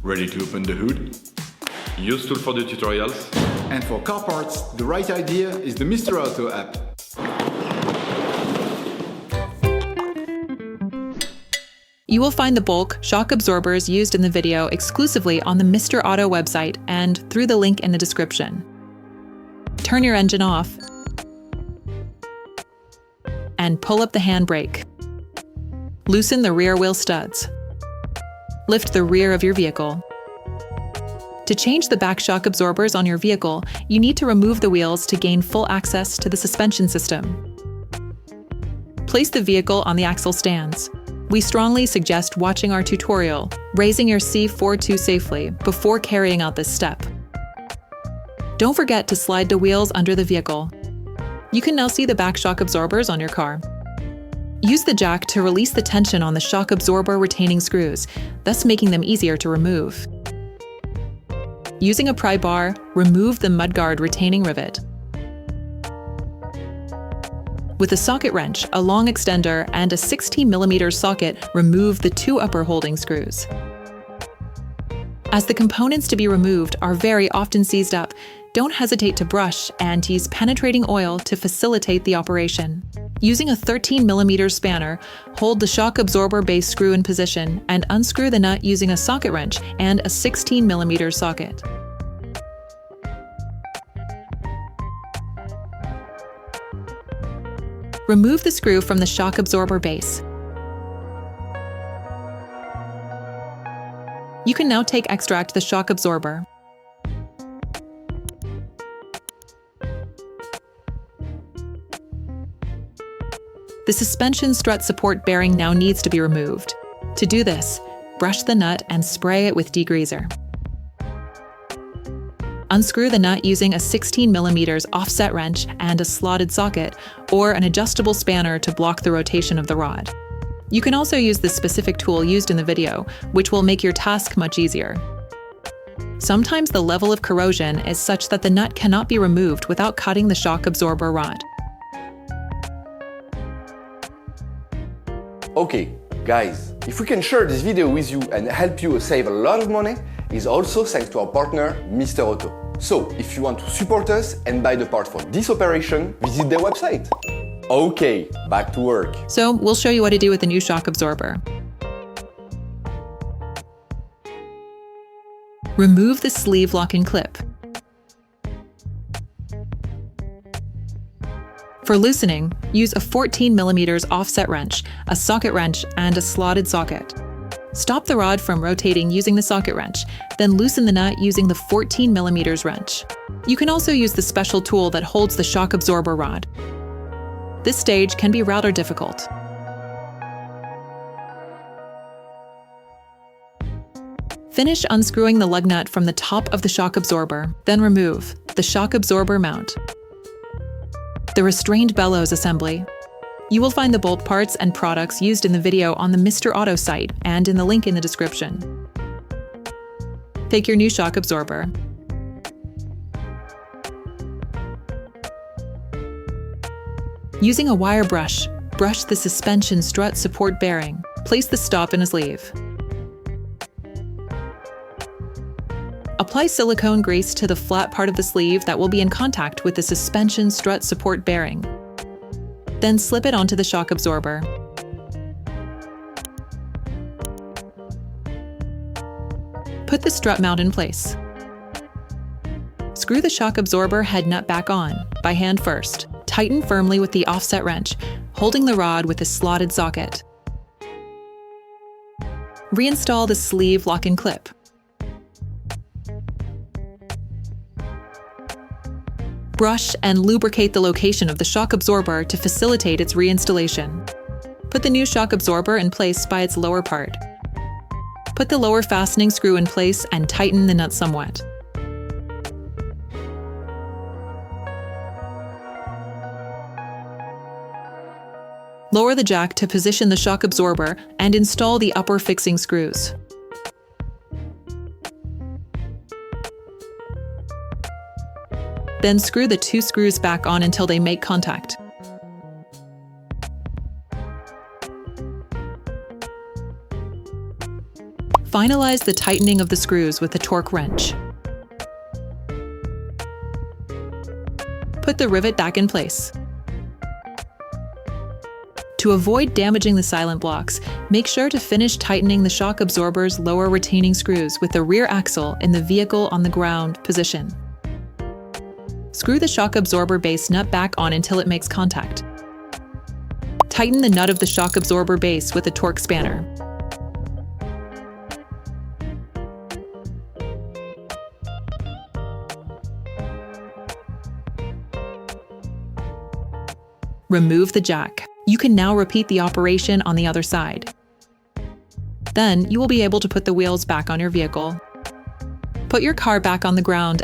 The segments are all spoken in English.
Ready to open the hood? Usetool for the tutorials. And for car parts, the right idea is the Mr. Auto app. You will find the bulk shock absorbers used in the video exclusively on the Mr. Auto website and through the link in the description. Turn your engine off and pull up the handbrake. Loosen the rear wheel studs. Lift the rear of your vehicle. To change the back shock absorbers on your vehicle, you need to remove the wheels to gain full access to the suspension system. Place the vehicle on the axle stands. We strongly suggest watching our tutorial, raising your C4 to safely, before carrying out this step. Don't forget to slide the wheels under the vehicle. You can now see the back shock absorbers on your car. Use the jack to release the tension on the shock absorber retaining screws, thus making them easier to remove. Using a pry bar, remove the mudguard retaining rivet. With a socket wrench, a long extender, and a 16mm socket, remove the two upper holding screws. As the components to be removed are very often seized up, don't hesitate to brush and use penetrating oil to facilitate the operation. Using a 13mm spanner, hold the shock absorber base screw in position and unscrew the nut using a socket wrench and a 16mm socket. Remove the screw from the shock absorber base. You can now extract the shock absorber. The suspension strut support bearing now needs to be removed. To do this, brush the nut and spray it with degreaser. Unscrew the nut using a 16mm offset wrench and a slotted socket, or an adjustable spanner to block the rotation of the rod. You can also use the specific tool used in the video, which will make your task much easier. Sometimes the level of corrosion is such that the nut cannot be removed without cutting the shock absorber rod. Okay, guys, if we can share this video with you and help you save a lot of money, is also thanks to our partner, Mr. Auto. So, if you want to support us and buy the part for this operation, visit their website. Okay, back to work. So, we'll show you what to do with the new shock absorber. Remove the sleeve lock and clip. For loosening, use a 14mm offset wrench, a socket wrench, and a slotted socket. Stop the rod from rotating using the socket wrench, then loosen the nut using the 14mm wrench. You can also use the special tool that holds the shock absorber rod. This stage can be rather difficult. Finish unscrewing the lug nut from the top of the shock absorber, then remove the shock absorber mount. The restrained bellows assembly. You will find the bolt parts and products used in the video on the Mr. Auto site and in the link in the description. Take your new shock absorber. Using a wire brush, brush the suspension strut support bearing. Place the stop in a sleeve. Apply silicone grease to the flat part of the sleeve that will be in contact with the suspension strut support bearing. Then slip it onto the shock absorber. Put the strut mount in place. Screw the shock absorber head nut back on, by hand first. Tighten firmly with the offset wrench, holding the rod with a slotted socket. Reinstall the sleeve lock and clip. Brush and lubricate the location of the shock absorber to facilitate its reinstallation. Put the new shock absorber in place by its lower part. Put the lower fastening screw in place and tighten the nut somewhat. Lower the jack to position the shock absorber and install the upper fixing screws. Then screw the two screws back on until they make contact. Finalize the tightening of the screws with a torque wrench. Put the rivet back in place. To avoid damaging the silent blocks, make sure to finish tightening the shock absorber's lower retaining screws with the rear axle in the vehicle on the ground position. Screw the shock absorber base nut back on until it makes contact. Tighten the nut of the shock absorber base with a torque spanner. Remove the jack. You can now repeat the operation on the other side. Then you will be able to put the wheels back on your vehicle. Put your car back on the ground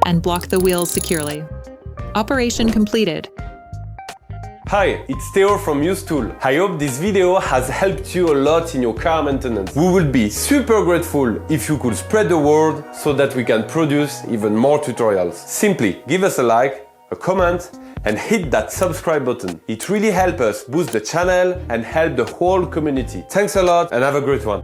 and block the wheels securely. Operation completed. Hi, it's Theo from Usetool. I hope this video has helped you a lot in your car maintenance. We will be super grateful if you could spread the word so that we can produce even more tutorials. Simply give us a like, a comment, and hit that subscribe button. It really helps us boost the channel and help the whole community. Thanks a lot and have a great one.